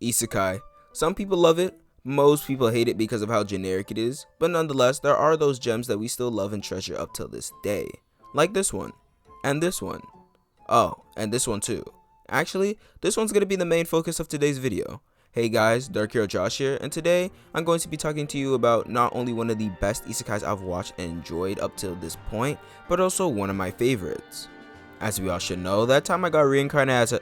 Isekai. Some people love it, most people hate it because of how generic it is, but nonetheless, there are those gems that we still love and treasure up till this day. Like this one, and this one. Oh, and this one too. Actually, this one's going to be the main focus of today's video. Hey guys, Dark Hero Josh here, and today I'm going to be talking to you about not only one of the best isekais I've watched and enjoyed up till this point, but also one of my favorites. As we all should know, that time I got reincarnated as a...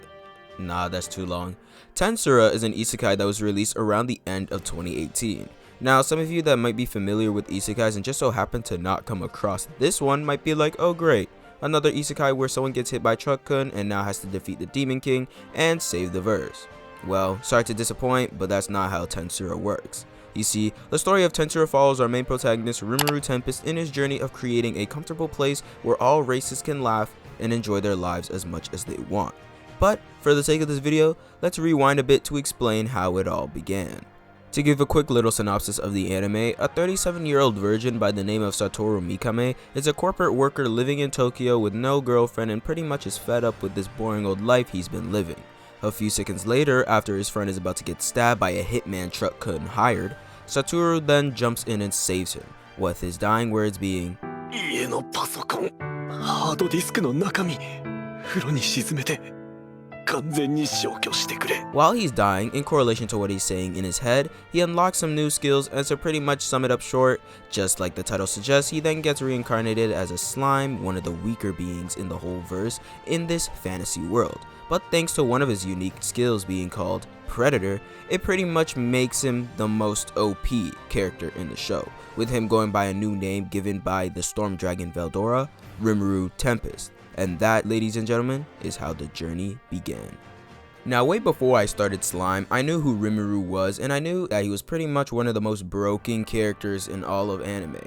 Nah, that's too long. TenSura is an isekai that was released around the end of 2018. Now, some of you that might be familiar with isekais and just so happen to not come across this one might be like, oh great, another isekai where someone gets hit by Truck-kun and now has to defeat the Demon King and save the verse. Well, sorry to disappoint, but that's not how TenSura works. You see, the story of TenSura follows our main protagonist Rimuru Tempest in his journey of creating a comfortable place where all races can laugh and enjoy their lives as much as they want. But, for the sake of this video, let's rewind a bit to explain how it all began. To give a quick little synopsis of the anime, a 37-year-old virgin by the name of Satoru Mikame is a corporate worker living in Tokyo with no girlfriend and pretty much is fed up with this boring old life he's been living. A few seconds later, after his friend is about to get stabbed by a hitman Truck-kun hired, Satoru then jumps in and saves him, with his dying words being, "家のパソコン、ハードディスクの中身、風呂に沈めて、完全に消去してくれ." While he's dying, in correlation to what he's saying in his head, he unlocks some new skills, and to pretty much sum it up short, just like the title suggests, he then gets reincarnated as a slime, one of the weaker beings in the whole verse, in this fantasy world. But thanks to one of his unique skills being called Predator, it pretty much makes him the most OP character in the show, with him going by a new name given by the storm dragon Veldora, Rimuru Tempest. And that, ladies and gentlemen, is how the journey began. Now, way before I started Slime, I knew who Rimuru was, and I knew that he was pretty much one of the most broken characters in all of anime.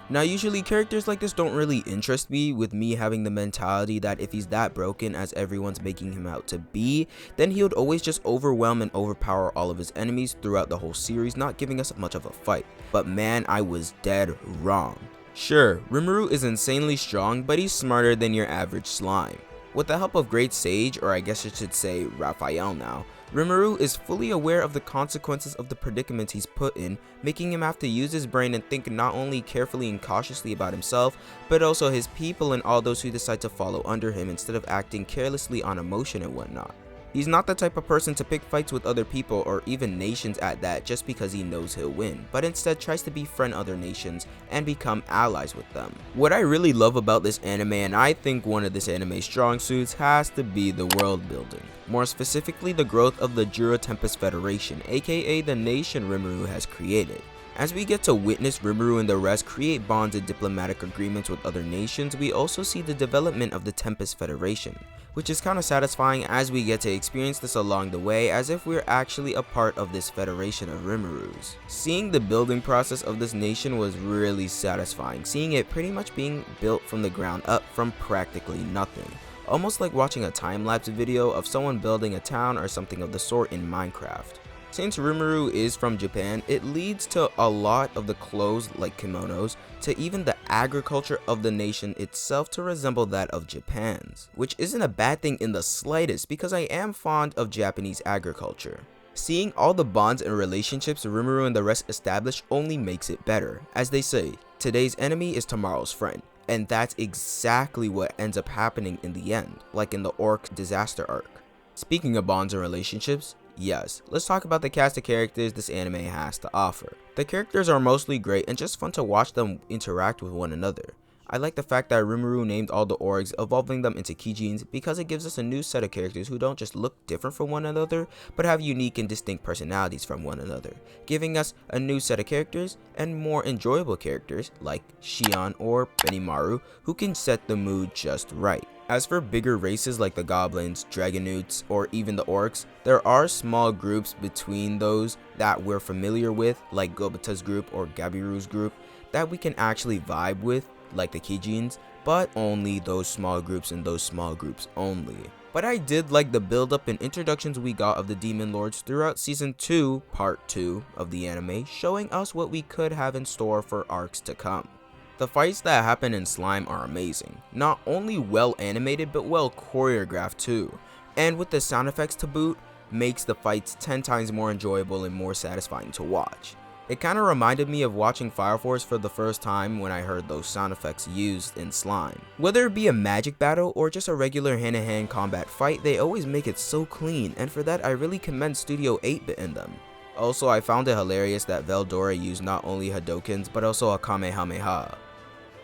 Now, usually characters like this don't really interest me, with me having the mentality that if he's that broken as everyone's making him out to be, then he would always just overwhelm and overpower all of his enemies throughout the whole series, not giving us much of a fight. But man, I was dead wrong. Sure, Rimuru is insanely strong, but he's smarter than your average slime. With the help of Great Sage, or I guess I should say Raphael now, Rimuru is fully aware of the consequences of the predicament he's put in, making him have to use his brain and think not only carefully and cautiously about himself, but also his people and all those who decide to follow under him instead of acting carelessly on emotion and whatnot. He's not the type of person to pick fights with other people or even nations at that just because he knows he'll win, but instead tries to befriend other nations and become allies with them. What I really love about this anime, and I think one of this anime's strong suits, has to be the world building. More specifically, the growth of the Jura Tempest Federation, aka the nation Rimuru has created. As we get to witness Rimuru and the rest create bonds and diplomatic agreements with other nations, we also see the development of the Tempest Federation, which is kind of satisfying as we get to experience this along the way as if we're actually a part of this federation of Rimurus. Seeing the building process of this nation was really satisfying, seeing it pretty much being built from the ground up from practically nothing. Almost like watching a time-lapse video of someone building a town or something of the sort in Minecraft. Since Rimuru is from Japan, it leads to a lot of the clothes like kimonos, to even the agriculture of the nation itself to resemble that of Japan's, which isn't a bad thing in the slightest because I am fond of Japanese agriculture. Seeing all the bonds and relationships Rimuru and the rest establish only makes it better. As they say, today's enemy is tomorrow's friend. And that's exactly what ends up happening in the end, like in the Orc disaster arc. Speaking of bonds and relationships, yes, let's talk about the cast of characters this anime has to offer. The characters are mostly great and just fun to watch them interact with one another. I like the fact that Rimuru named all the orgs, evolving them into Kijins, because it gives us a new set of characters who don't just look different from one another, but have unique and distinct personalities from one another, giving us a new set of characters and more enjoyable characters like Shion or Benimaru, who can set the mood just right. As for bigger races like the goblins, dragonutes, or even the orcs, there are small groups between those that we're familiar with, like Gobata's group or Gabiru's group, that we can actually vibe with, like the Kijins, but only those small groups and those small groups only. But I did like the build up and introductions we got of the Demon Lords throughout Season 2, Part 2 of the anime, showing us what we could have in store for arcs to come. The fights that happen in Slime are amazing, not only well animated but well choreographed too, and with the sound effects to boot, makes the fights 10 times more enjoyable and more satisfying to watch. It kinda reminded me of watching Fire Force for the first time when I heard those sound effects used in Slime. Whether it be a magic battle or just a regular hand-to-hand combat fight, they always make it so clean, and for that I really commend Studio 8-Bit in them. Also, I found it hilarious that Veldora used not only Hadokens but also a Kamehameha.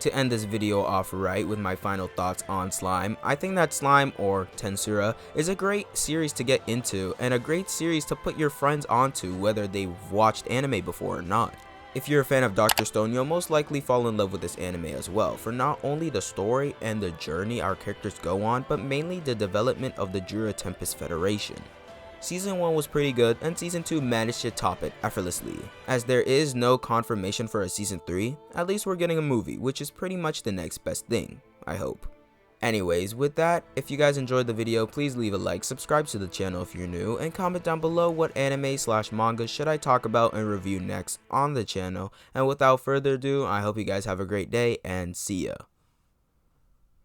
To end this video off right with my final thoughts on Slime, I think that Slime, or TenSura, is a great series to get into and a great series to put your friends onto whether they've watched anime before or not. If you're a fan of Dr. Stone, you'll most likely fall in love with this anime as well, for not only the story and the journey our characters go on, but mainly the development of the Jura Tempest Federation. Season 1 was pretty good, and Season 2 managed to top it effortlessly. As there is no confirmation for a Season 3, at least we're getting a movie, which is pretty much the next best thing, I hope. Anyways, with that, if you guys enjoyed the video, please leave a like, subscribe to the channel if you're new, and comment down below what anime/manga should I talk about and review next on the channel. And without further ado, I hope you guys have a great day, and see ya.